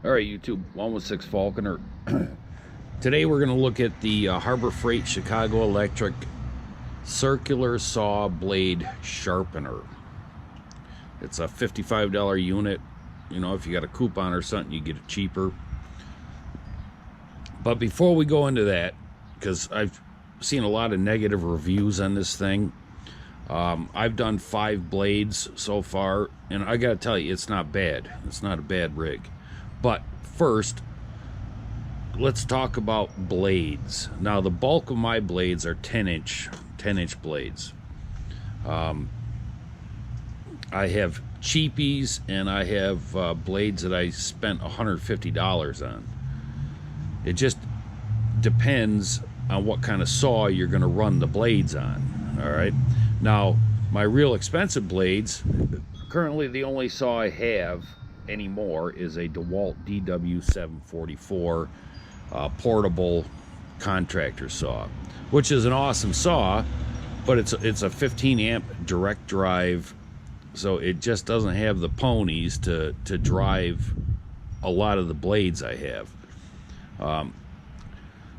All right, YouTube, 116 Falconer. Today we're going to look at the Harbor Freight Chicago Electric Circular Saw Blade Sharpener. It's a $55 unit. You know, if you got a coupon or something, you get it cheaper. But before we go into that, because I've seen a lot of negative reviews on this thing, I've done 5 blades so far, and I got to tell you, it's not bad. It's not a bad rig. But first, let's talk about blades. Now, the bulk of my blades are 10-inch blades. I have cheapies, and I have blades that I spent $150 on. It just depends on what kind of saw you're going to run the blades on. All right. Now, my real expensive blades, currently the only saw I have anymore is a DeWalt DW744 portable contractor saw, which is an awesome saw, but it's a 15 amp direct drive, so it just doesn't have the ponies to drive a lot of the blades I have.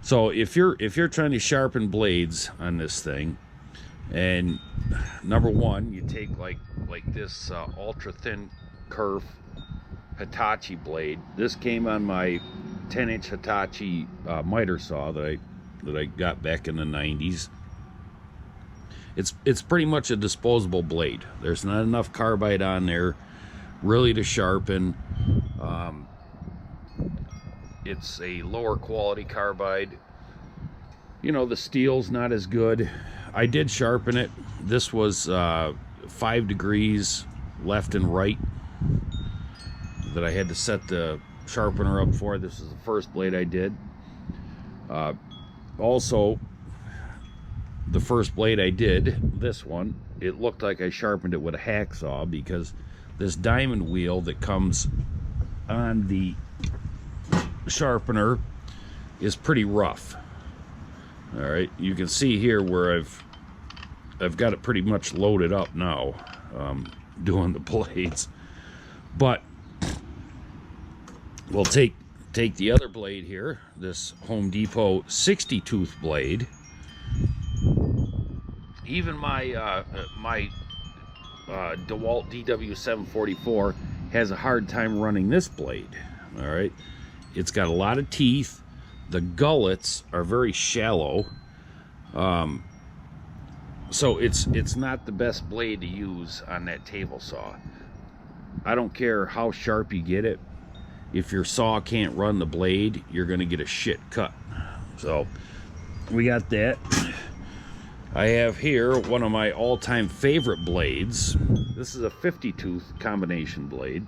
So if you're trying to sharpen blades on this thing, and number one, you take like this ultra thin kerf Hitachi blade. This came on my 10-inch Hitachi miter saw that I got back in the 90s. It's pretty much a disposable blade. There's not enough carbide on there really to sharpen. It's a lower quality carbide. You know, the steel's not as good. I did sharpen it. This was 5 degrees left and right that I had to set the sharpener up for. This is the first blade I did. Also, the first blade I did, this one, it looked like I sharpened it with a hacksaw because this diamond wheel that comes on the sharpener is pretty rough. All right, you can see here where I've got it pretty much loaded up now, doing the blades. But we'll take the other blade here, this Home Depot 60 tooth blade. Even my DeWalt DW744 has a hard time running this blade. All right, it's got a lot of teeth. The gullets are very shallow, so it's not the best blade to use on that table saw. I don't care how sharp you get it. If your saw can't run the blade, you're gonna get a shit cut. So we got that. I have here one of my all-time favorite blades. This is a 50 tooth combination blade.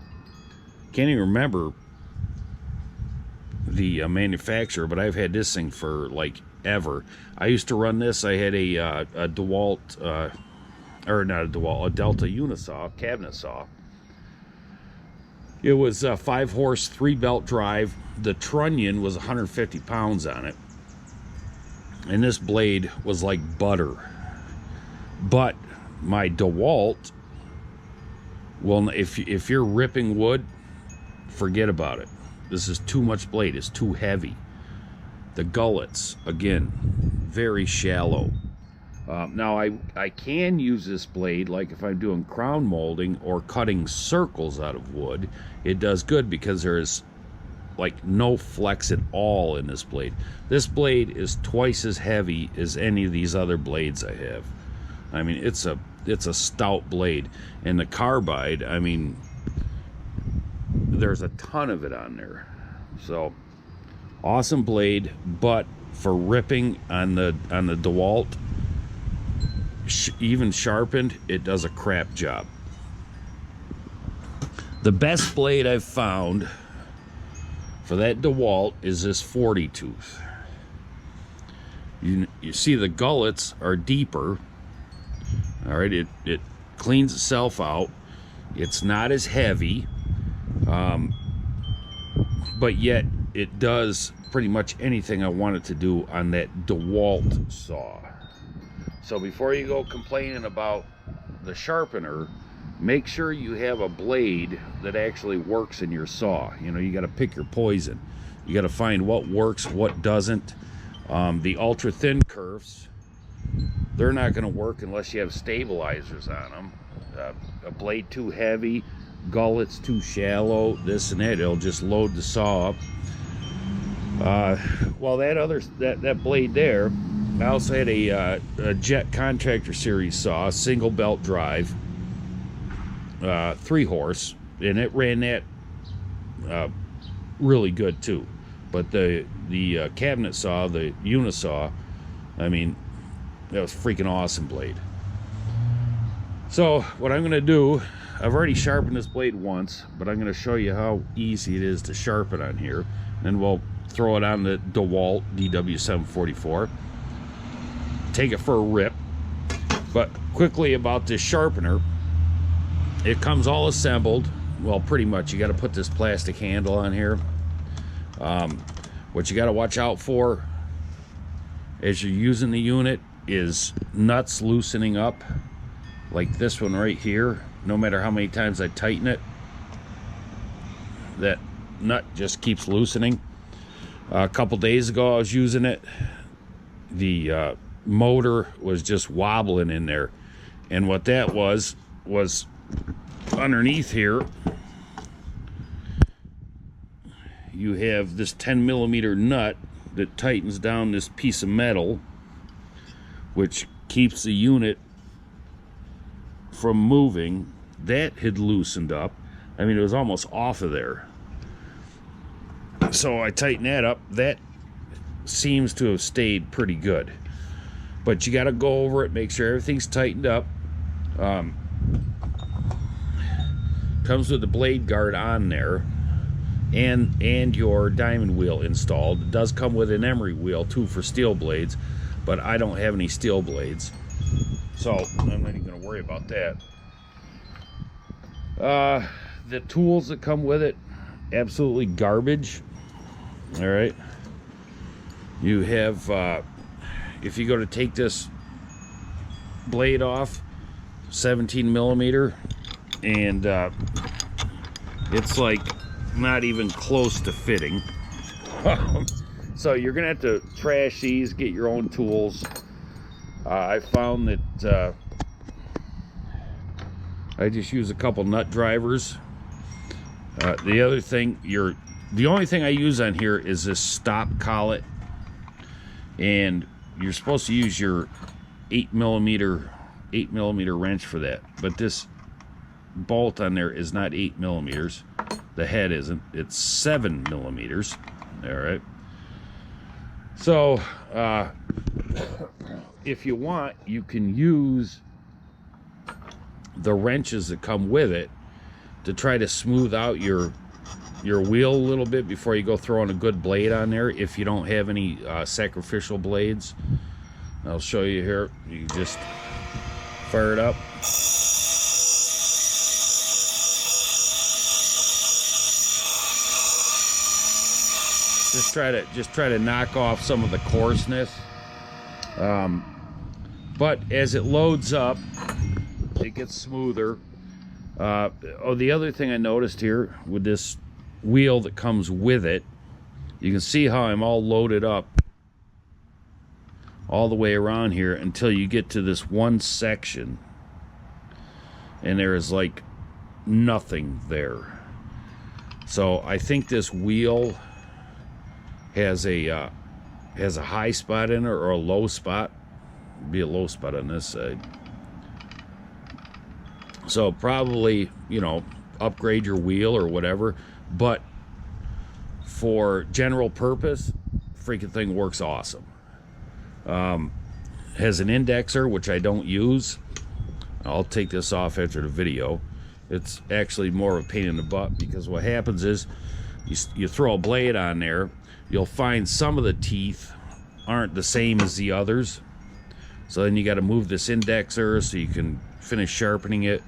Can't even remember the manufacturer, but I've had this thing for like ever. I used to run this. I had a DeWalt, or not a DeWalt, a Delta Unisaw, cabinet saw. It was a 5-horse, 3-belt drive. The trunnion was 150 pounds on it. And this blade was like butter. But my DeWalt, well, if you're ripping wood, forget about it. This is too much blade. It's too heavy. The gullets, again, very shallow. Now, I can use this blade, like if I'm doing crown molding or cutting circles out of wood. It does good because there's like no flex at all in this blade. This blade is twice as heavy as any of these other blades I have. I mean, it's a stout blade. And the carbide, I mean, there's a ton of it on there. So awesome blade, but for ripping on the DeWalt, even sharpened, it does a crap job. The best blade I've found for that DeWalt is this 40 tooth. You see the gullets are deeper. All right, it cleans itself out. It's not as heavy, but yet it does pretty much anything I want it to do on that DeWalt saw. So before you go complaining about the sharpener, make sure you have a blade that actually works in your saw. You know, you got to pick your poison. You got to find what works, what doesn't. The ultra thin kerfs, they're not going to work unless you have stabilizers on them. A blade too heavy, gullets too shallow, this and that, it'll just load the saw up. Well, that blade there, I also had a Jet Contractor Series saw, single belt drive, 3-horse, and it ran that really good too. But the cabinet saw, the unisaw, I mean, that was a freaking awesome blade. So what I'm going to do, I've already sharpened this blade once, but I'm going to show you how easy it is to sharpen on here. Then we'll throw it on the DeWalt DW744, take it for a rip. But quickly about this sharpener, it comes all assembled. Well, pretty much. You got to put this plastic handle on here. What you got to watch out for as you're using the unit is nuts loosening up, like this one right here. No matter how many times I tighten it, that nut just keeps loosening. A couple days ago I was using it, the motor was just wobbling in there, and what that was underneath here you have this 10mm nut that tightens down this piece of metal, which keeps the unit from moving. That had loosened up. I mean, it was almost off of there. So I tightened that up. That seems to have stayed pretty good. But you got to go over it, make sure everything's tightened up. Comes with the blade guard on there, and your diamond wheel installed. It does come with an emery wheel too for steel blades, but I don't have any steel blades, so I'm not even going to worry about that. The tools that come with it, absolutely garbage. All right, you have if you go to take this blade off, 17mm, and it's like not even close to fitting. So you're gonna have to trash these, get your own tools. I found that I just use a couple nut drivers. The other thing, the only thing I use on here is this stop collet, and you're supposed to use your 8mm wrench for that, but this bolt on there is not 8mm. The head isn't. It's 7mm. All right. So if you want, you can use the wrenches that come with it to try to smooth out your wheel a little bit before you go throwing a good blade on there, if you don't have any sacrificial blades. I'll show you here. You just fire it up. Just try to knock off some of the coarseness. But as it loads up, it gets smoother. The other thing I noticed here with this wheel that comes with it, you can see how I'm all loaded up all the way around here until you get to this one section, and there is like nothing there. So I think this wheel has a high spot in it, or a low spot. Be a low spot on this side. So probably, you know, upgrade your wheel or whatever. But for general purpose, freaking thing works awesome. Has an indexer, which I don't use. I'll take this off after the video. It's actually more of a pain in the butt, because what happens is you throw a blade on there, you'll find some of the teeth aren't the same as the others. So then you got to move this indexer so you can finish sharpening it.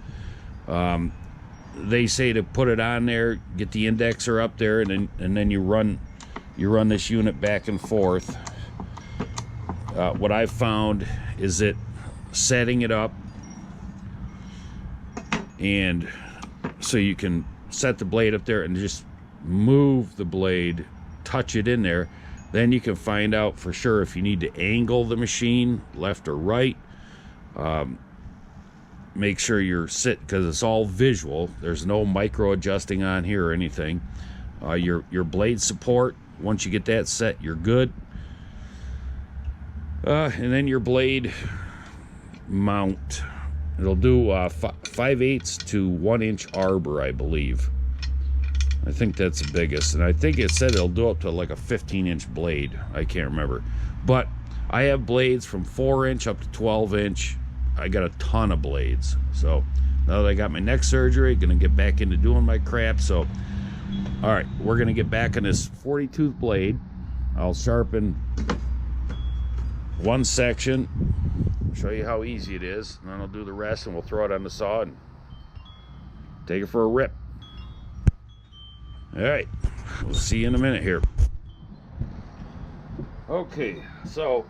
They say to put it on there, get the indexer up there, and then you run this unit back and forth. What I've found is that setting it up And so you can set the blade up there and just move the blade, touch it in there. Then you can find out for sure if you need to angle the machine left or right. Make sure you're because it's all visual. There's no micro adjusting on here or anything. Your blade support, once you get that set, you're good. And then your blade mount. It'll do 5/8 to 1 inch arbor, I believe. I think that's the biggest. And I think it said it'll do up to like a 15-inch blade. I can't remember. But I have blades from 4-inch up to 12-inch. I got a ton of blades. So now that I got my neck surgery, gonna get back into doing my crap. So all right, we're gonna get back on this 40-tooth blade. I'll sharpen one section, show you how easy it is, and then I'll do the rest, and we'll throw it on the saw and take it for a rip. All right, we'll see you in a minute here. Okay, so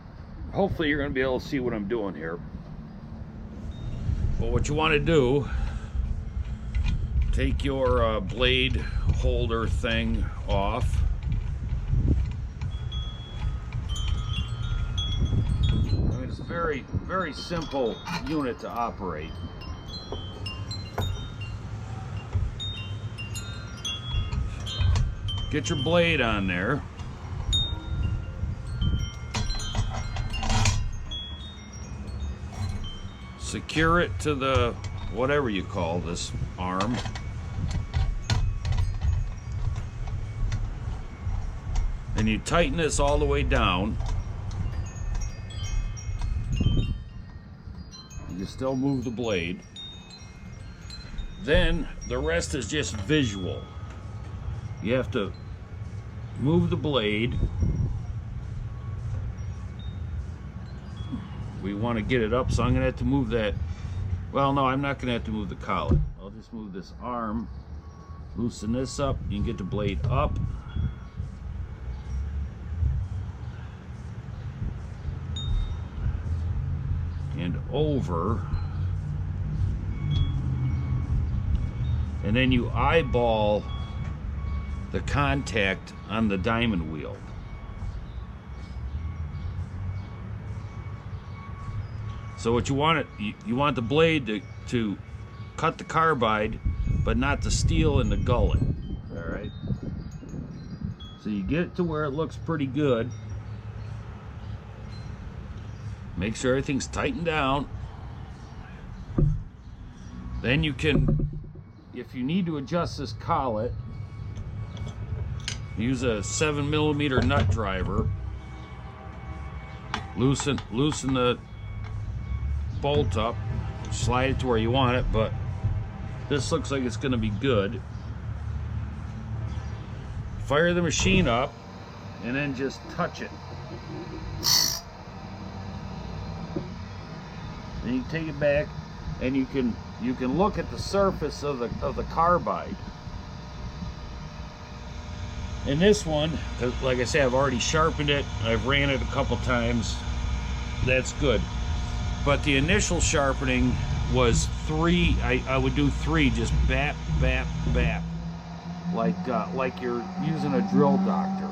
hopefully you're gonna be able to see what I'm doing here. But what you want to do, take your blade holder thing off. I mean, it's a very, very simple unit to operate. Get your blade on there. Secure it to the whatever you call this arm. And you tighten this all the way down. You can still move the blade. Then the rest is just visual. You have to move the blade. We want to get it up, so I'm gonna have to move that. Well, no, I'm not gonna have to move the collet. I'll just move this arm, loosen this up. You can get the blade up. And over. And then you eyeball the contact on the diamond wheel. So what you want you want the blade to cut the carbide, but not the steel and the gullet. All right. So you get it to where it looks pretty good. Make sure everything's tightened down. Then you can, if you need to adjust this collet, use a 7mm nut driver. Loosen the bolt up, slide it to where you want it, but this looks like it's going to be good. Fire the machine up and then just touch it. Then you take it back and you can look at the surface of the carbide. And this one, like I say, I've already sharpened it. I've ran it a couple times. That's good. But the initial sharpening was 3. I would do 3, just bap, bap, bap, like you're using a drill doctor.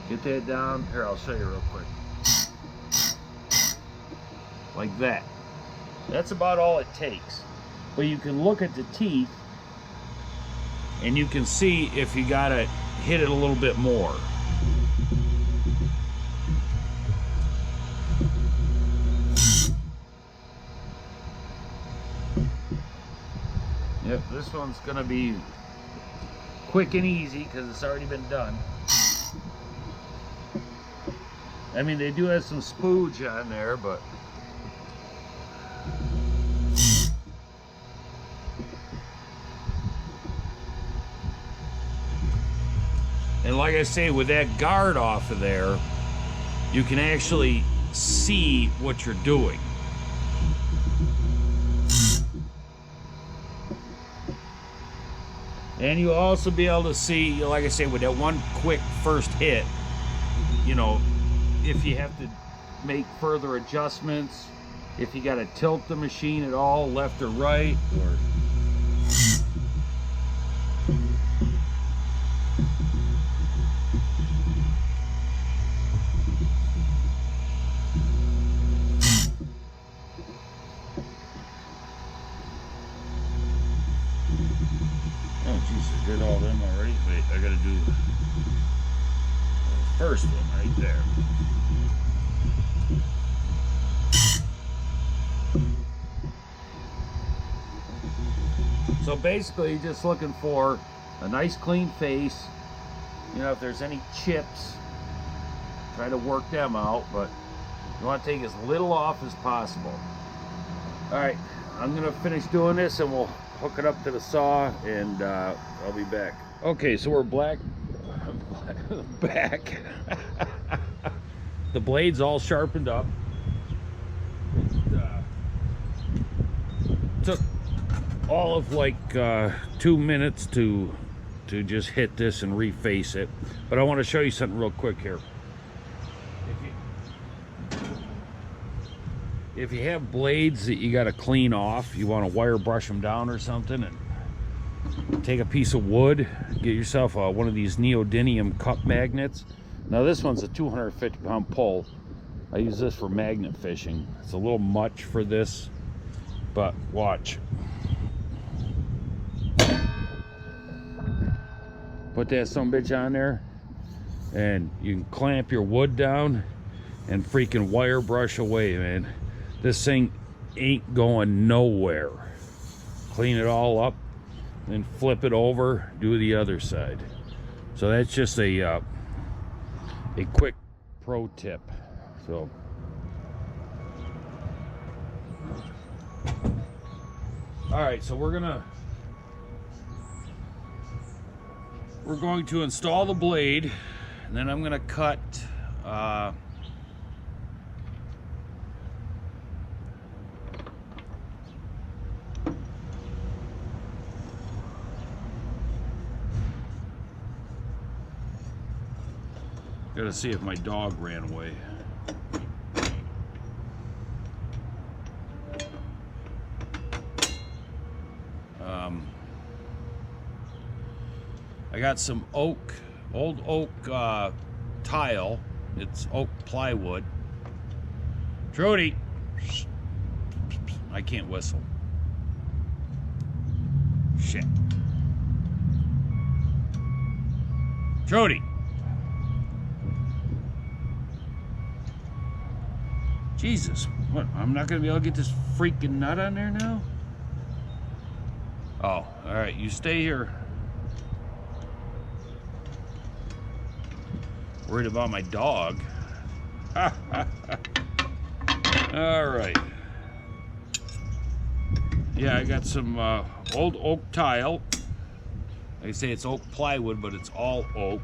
Get that down. Here, I'll show you real quick. Like that. That's about all it takes. But you can look at the teeth, and you can see if you gotta hit it a little bit more. Yep, this one's gonna be quick and easy because it's already been done. I mean, they do have some spooge on there, but and like I say, with that guard off of there, you can actually see what you're doing. And you'll also be able to see, like I say, with that one quick first hit, you know, if you have to make further adjustments if you got to tilt the machine at all, left or right, or oh jeez, I did all them already. Wait, I gotta do the first one right there. So basically, just looking for a nice clean face. You know, if there's any chips, try to work them out, but you want to take as little off as possible. All right, I'm gonna finish doing this and we'll hook it up to the saw, and I'll be back. Okay, so we're back. The blade's all sharpened up. It took all of like 2 minutes to just hit this and reface it, but I want to show you something real quick here. If you have blades that you got to clean off, you want to wire brush them down or something, and take a piece of wood, get yourself one of these neodymium cup magnets. Now this one's a 250-pound pull. I use this for magnet fishing. It's a little much for this, but watch. Put that sumbitch on there, and you can clamp your wood down and freaking wire brush away, man. This thing ain't going nowhere. Clean it all up, then flip it over, do the other side. So that's just a quick pro tip. So all right, so we're going to install the blade, and then I'm gonna cut gotta see if my dog ran away. I got some old oak tile. It's oak plywood. Trudy, I can't whistle. Shit. Trudy. Jesus, what? I'm not gonna be able to get this freaking nut on there now? Oh, all right, you stay here. Worried about my dog. All right. Yeah, I got some old oak tile. Like I say, it's oak plywood, but it's all oak.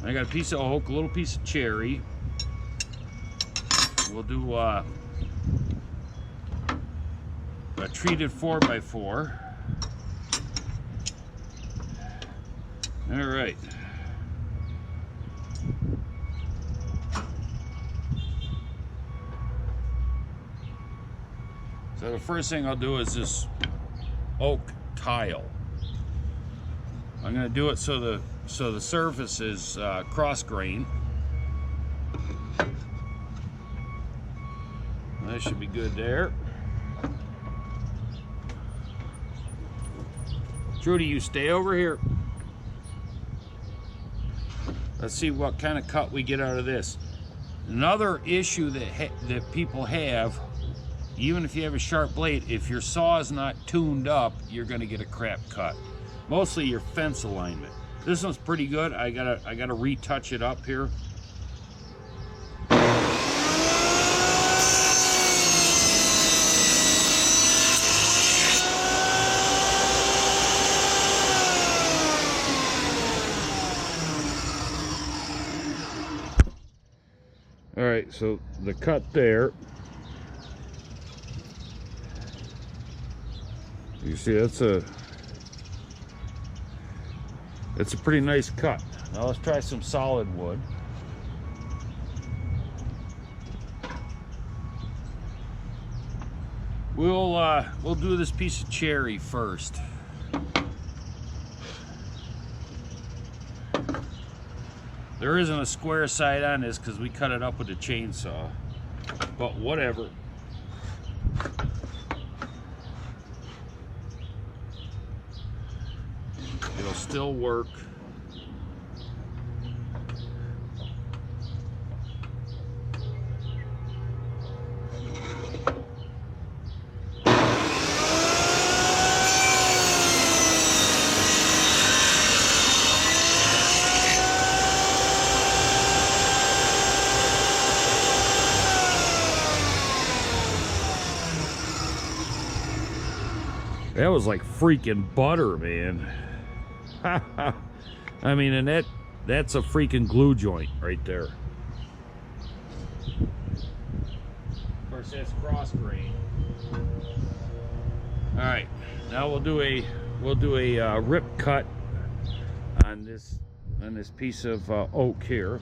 I got a piece of oak, a little piece of cherry. We'll do a treated 4x4. All right. So the first thing I'll do is this oak tile. I'm going to do it so the surface is cross grain. That should be good there. Trudy, you stay over here. Let's see what kind of cut we get out of this. Another issue that people have, even if you have a sharp blade, if your saw is not tuned up, you're going to get a crap cut. Mostly your fence alignment. This one's pretty good. I gotta retouch it up here. All right, so the cut there, you see it's a pretty nice cut. Now let's try some solid wood. We'll do this piece of cherry first. There isn't a square side on this because we cut it up with a chainsaw, but whatever. It'll still work. That was like freaking butter, man. I mean, and that's a freaking glue joint right there. Of course, that's cross grain. All right, now we'll do a rip cut on this piece of oak here.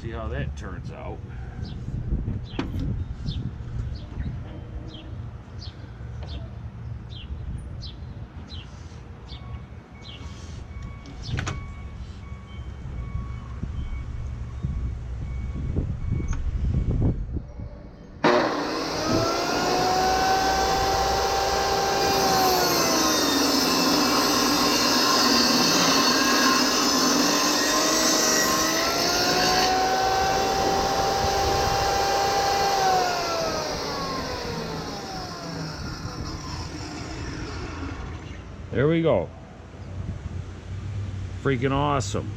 See how that turns out. There we go. Freaking awesome.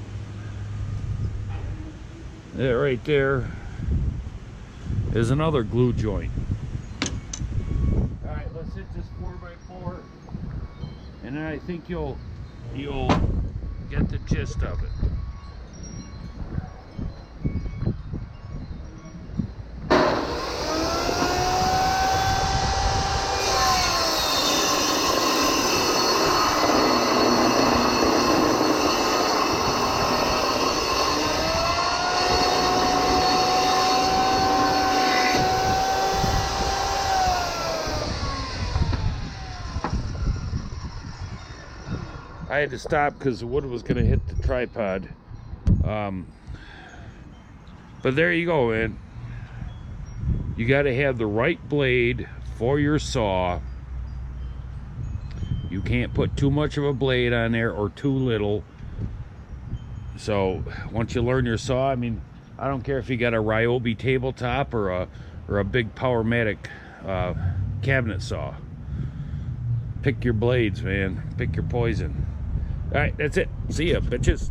That right there is another glue joint. All right, let's hit this 4x4, and then I think you'll get the gist of it. I had to stop because the wood was going to hit the tripod. But there you go, man. You got to have the right blade for your saw. You can't put too much of a blade on there or too little. So once you learn your saw, I mean, I don't care if you got a Ryobi tabletop or a big Powermatic cabinet saw. Pick your blades, man. Pick your poison. All right, that's it. See ya, bitches.